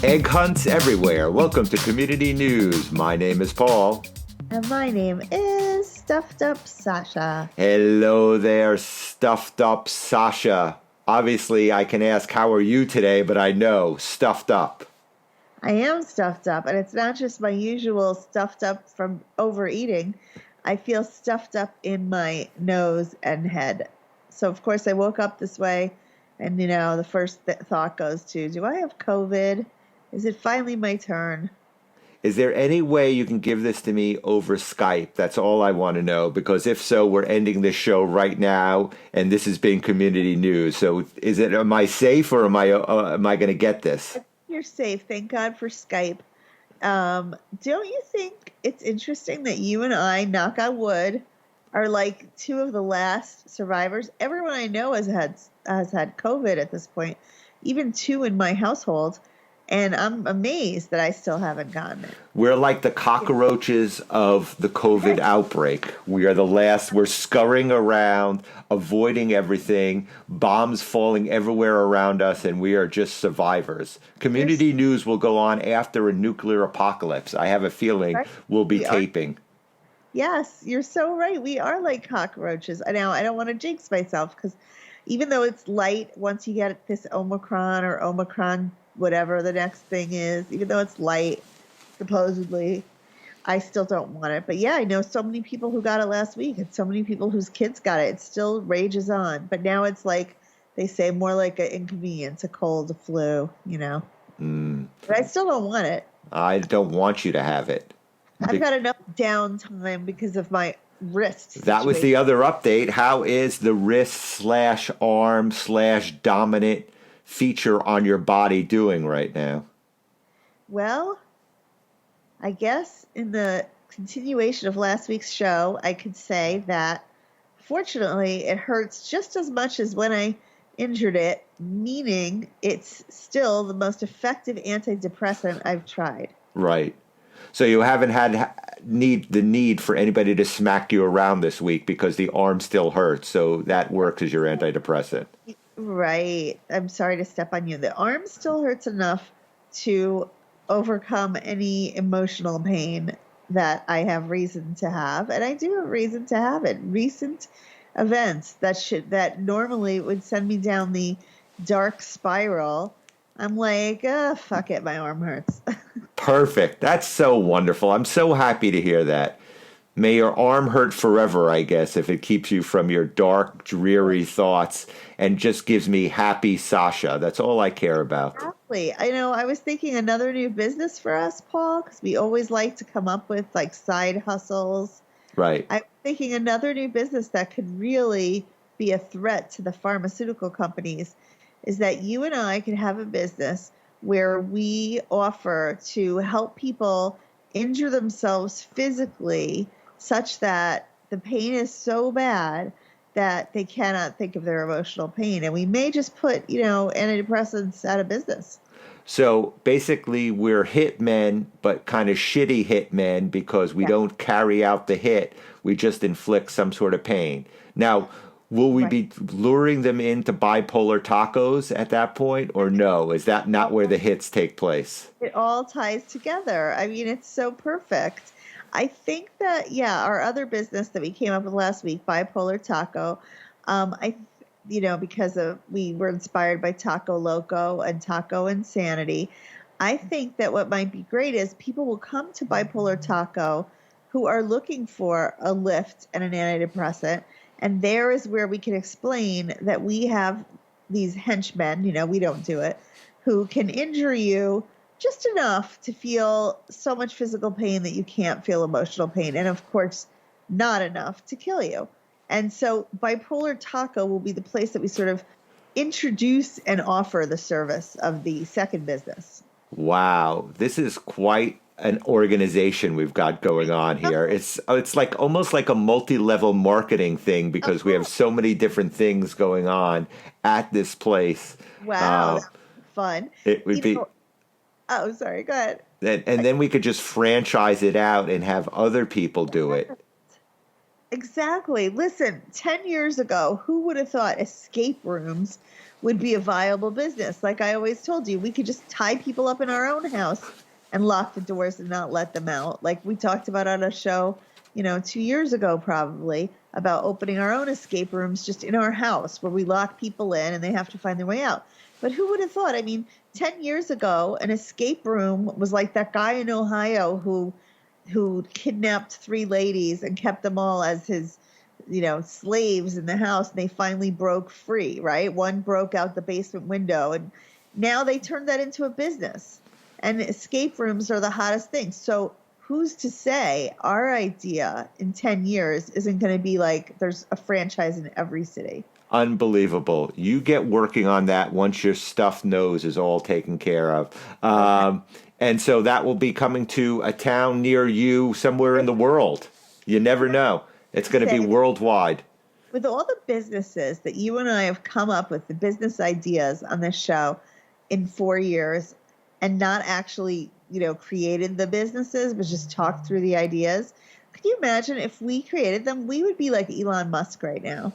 Egg hunts everywhere. Welcome to Community News. My name is Paul. And my name is Stuffed Up Sasha. Hello there, stuffed up Sasha. Obviously, I can ask, how are you today? But I know, stuffed up. I am stuffed up, and it's not just my usual stuffed up from overeating. I feel stuffed up in my nose and head. So, of course, I woke up this way, and, the first thought goes to, do I have COVID? Is it finally my turn? Is there any way you can give this to me over Skype? That's all I want to know, because if so, we're ending this show right now, and this has been Community News. So, am I safe, or am I going to get this? You're safe. Thank God for Skype. Don't you think it's interesting that you and I, knock on wood, are like two of the last survivors? Everyone I know has had COVID at this point, even two in my household. And I'm amazed that I still haven't gotten it. We're like the cockroaches of the COVID outbreak. We are the last. We're scurrying around, avoiding everything, bombs falling everywhere around us, and we are just survivors. Community News will go on after a nuclear apocalypse. I have a feeling we'll be taping. Yes, you're so right. We are like cockroaches. Now, I don't want to jinx myself, because even though it's light, once you get this Omicron, whatever the next thing is, even though it's light, supposedly, I still don't want it. But yeah, I know so many people who got it last week, and so many people whose kids got it. It still rages on. But now it's like, they say, more like an inconvenience, a cold, a flu, But I still don't want it. I don't want you to have it. I've got enough downtime because of my wrist situation. That was the other update. How is the wrist/arm/dominant feature on your body doing right now? Well, I guess in the continuation of last week's show, I could say that fortunately it hurts just as much as when I injured it, meaning it's still the most effective antidepressant I've tried. Right. So you haven't had the need for anybody to smack you around this week because the arm still hurts. So that works as your antidepressant. Right. I'm sorry to step on you. The arm still hurts enough to overcome any emotional pain that I have reason to have. And I do have reason to have it. Recent events that normally would send me down the dark spiral. I'm like, fuck it, my arm hurts. Perfect. That's so wonderful. I'm so happy to hear that. May your arm hurt forever, I guess, if it keeps you from your dark, dreary thoughts and just gives me happy Sasha. That's all I care about. Exactly. I know. I was thinking another new business for us, Paul, because we always like to come up with like side hustles. Right. I'm thinking another new business that could really be a threat to the pharmaceutical companies is that you and I could have a business where we offer to help people injure themselves physically such that the pain is so bad that they cannot think of their emotional pain. And we may just put, antidepressants out of business. So basically we're hitmen, but kind of shitty hitmen because we don't carry out the hit. We just inflict some sort of pain. Now, will we be luring them into bipolar tacos at that point, or no? Is that not where the hits take place? It all ties together. I mean, it's so perfect. I think that, our other business that we came up with last week, Bipolar Taco, because we were inspired by Taco Loco and Taco Insanity. I think that what might be great is people will come to Bipolar Taco who are looking for a lift and an antidepressant. And there is where we can explain that we have these henchmen, we don't do it, who can injure you just enough to feel so much physical pain that you can't feel emotional pain. And of course, not enough to kill you. And so Bipolar Taco will be the place that we sort of introduce and offer the service of the second business. Wow, this is quite an organization we've got going on here. It's like almost like a multi-level marketing thing because we have so many different things going on at this place. Wow, fun. It would be. Oh, sorry. Go ahead. And then we could just franchise it out and have other people do it. Exactly. Listen, 10 years ago, who would have thought escape rooms would be a viable business. Like I always told you, we could just tie people up in our own house and lock the doors and not let them out. Like we talked about on a show, 2 years ago probably, about opening our own escape rooms just in our house where we lock people in and they have to find their way out. But who would have thought? I mean, 10 years ago, an escape room was like that guy in Ohio who kidnapped 3 ladies and kept them all as his slaves in the house, and they finally broke free, right? One broke out the basement window, and now they turned that into a business. And escape rooms are the hottest thing. So who's to say our idea in 10 years isn't going to be like there's a franchise in every city? Unbelievable. You get working on that once your stuffed nose is all taken care of. And so that will be coming to a town near you somewhere in the world. You never know. It's going to be worldwide. With all the businesses that you and I have come up with, the business ideas on this show in 4 years, and not actually, created the businesses, but just talked through the ideas. Could you imagine if we created them? We would be like Elon Musk right now.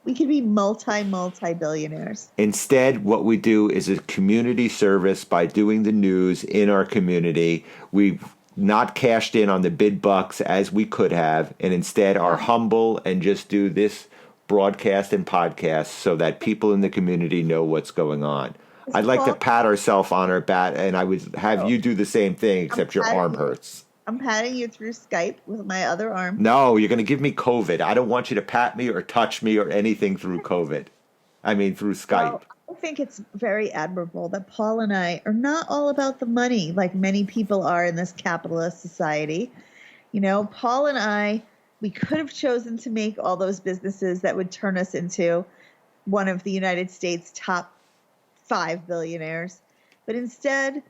We could be multi-billionaires. Instead, what we do is a community service by doing the news in our community. We've not cashed in on the big bucks as we could have, and instead are humble and just do this broadcast and podcast so that people in the community know what's going on. I'd like to pat ourselves on our back, and I would have you do the same thing, except your arm hurts. I'm patting you through Skype with my other arm. No, you're going to give me COVID. I don't want you to pat me or touch me or anything through COVID. I mean, through Skype. Well, I think it's very admirable that Paul and I are not all about the money like many people are in this capitalist society. Paul and I, we could have chosen to make all those businesses that would turn us into one of the United States' top 5 billionaires. But instead,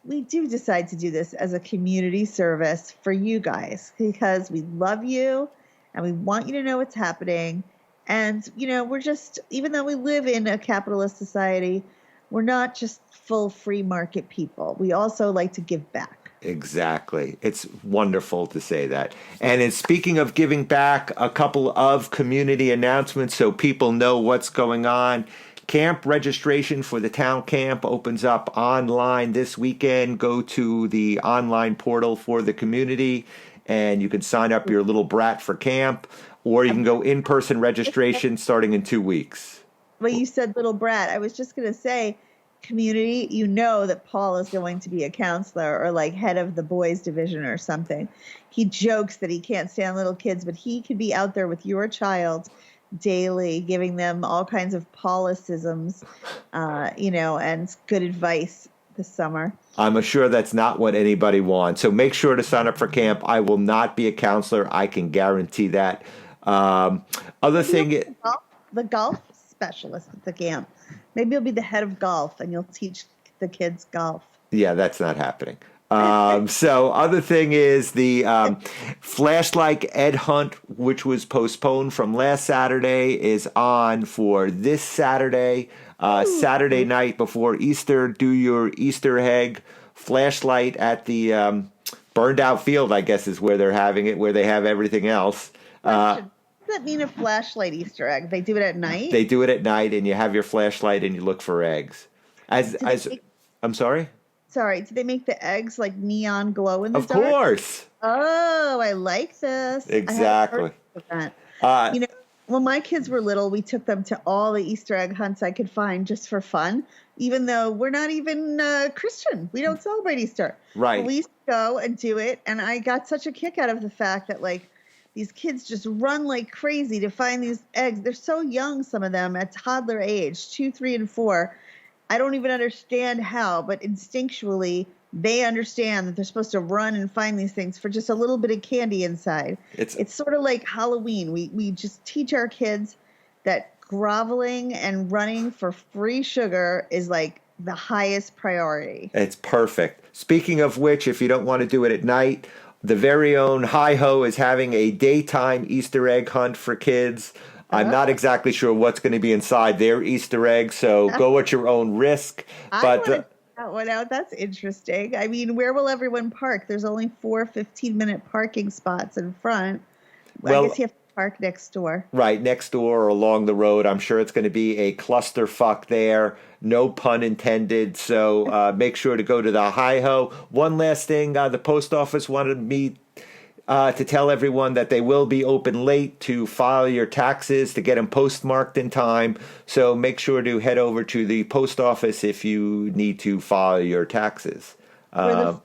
we do decide to do this as a community service for you guys because we love you and we want you to know what's happening. And, we're just, even though we live in a capitalist society, we're not just full free market people. We also like to give back. Exactly. It's wonderful to say that. And speaking of giving back, a couple of community announcements so people know what's going on. Camp registration for the town camp opens up online this weekend. Go to the online portal for the community and you can sign up your little brat for camp, or you can go in-person registration starting in 2 weeks. Well, you said little brat. I was just going to say, community, that Paul is going to be a counselor or like head of the boys division or something. He jokes that he can't stand little kids, but he could be out there with your child daily, giving them all kinds of Paulicisms, and good advice this summer. I'm sure that's not what anybody wants. So make sure to sign up for camp. I will not be a counselor. I can guarantee that. The golf specialist at the camp. Maybe you'll be the head of golf and you'll teach the kids golf. Yeah, that's not happening. So other thing is the flashlight egg hunt, which was postponed from last Saturday, is on for this Saturday, Saturday night before Easter. Do your Easter egg flashlight at the burned out field, I guess is where they're having it, where they have everything else. What does that mean, a flashlight Easter egg? They do it at night? They do it at night, and you have your flashlight and you look for eggs. I'm sorry? Sorry, did they make the eggs like neon glow in the dark? Of course. Oh, I like this. Exactly. When my kids were little, we took them to all the Easter egg hunts I could find just for fun, even though we're not even Christian. We don't celebrate Easter. Right. But we used to go and do it, and I got such a kick out of the fact that, these kids just run like crazy to find these eggs. They're so young, some of them, at toddler age, 2, 3, and 4. I don't even understand how, but instinctually they understand that they're supposed to run and find these things for just a little bit of candy inside. It's sort of like Halloween. We just teach our kids that groveling and running for free sugar is like the highest priority. It's perfect. Speaking of which, if you don't want to do it at night, the very own Hi-Ho is having a daytime Easter egg hunt for kids. I'm not exactly sure what's going to be inside their Easter egg, so go at your own risk. I want to check that one out. That's interesting. I mean, where will everyone park? There's only 4 15-minute parking spots in front. I guess you have to park next door. Right next door or along the road. I'm sure it's going to be a clusterfuck there. No pun intended. So make sure to go to the Hi-Ho. One last thing. The post office wanted me to tell everyone that they will be open late to file your taxes to get them postmarked in time. So make sure to head over to the post office if you need to file your taxes. We're the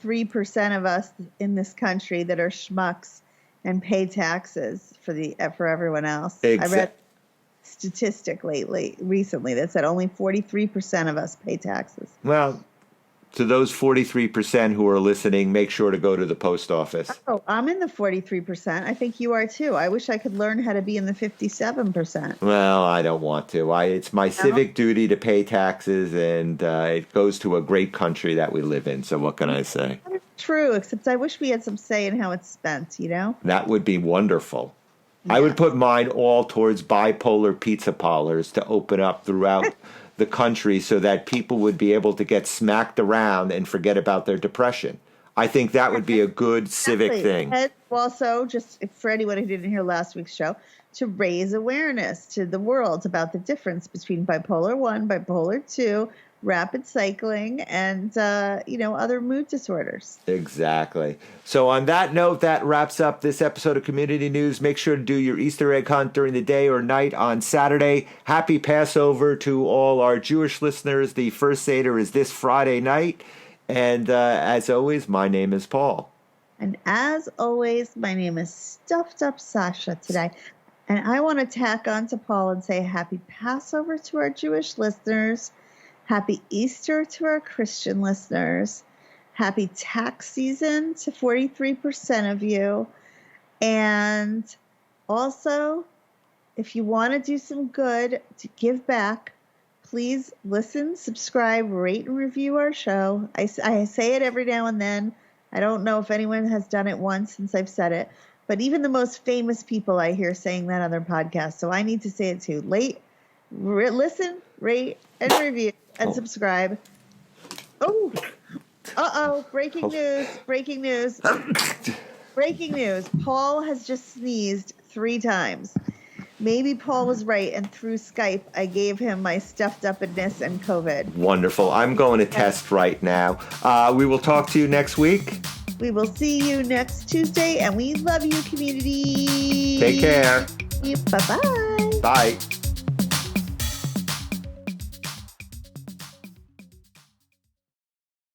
3% of us in this country that are schmucks and pay taxes for everyone else. I read statistic recently that said only 43% of us pay taxes. Well, to those 43% who are listening, make sure to go to the post office. Oh, I'm in the 43%. I think you are too. I wish I could learn how to be in the 57%. Well, I don't want to. It's my civic duty to pay taxes, and it goes to a great country that we live in. So what can I say? True, except I wish we had some say in how it's spent, you know? That would be wonderful. Yeah. I would put mine all towards bipolar pizza parlors to open up throughout the country so that people would be able to get smacked around and forget about their depression. I think that would be a good civic thing. And also, just for anyone who didn't hear last week's show, to raise awareness to the world about the difference between bipolar 1, bipolar 2, rapid cycling, and other mood disorders. Exactly. So on that note, that wraps up this episode of Community News. Make sure to do your Easter egg hunt during the day or night on Saturday. Happy Passover to all our Jewish listeners. The first Seder is this Friday night. And as always, my name is Paul. And as always, my name is Stuffed Up Sasha today. And I want to tack on to Paul and say happy Passover to our Jewish listeners. Happy Easter to our Christian listeners. Happy tax season to 43% of you. And also, if you want to do some good to give back, please listen, subscribe, rate, and review our show. I say it every now and then. I don't know if anyone has done it once since I've said it, but even the most famous people I hear saying that on their podcast, so I need to say it too. Listen, rate, and review, and subscribe. Oh, breaking news. Breaking news. Paul has just sneezed 3 times. Maybe Paul was right, and through Skype, I gave him my stuffed upness and COVID. Wonderful. I'm going to test right now. We will talk to you next week. We will see you next Tuesday, and we love you, community. Take care. Bye-bye. Bye.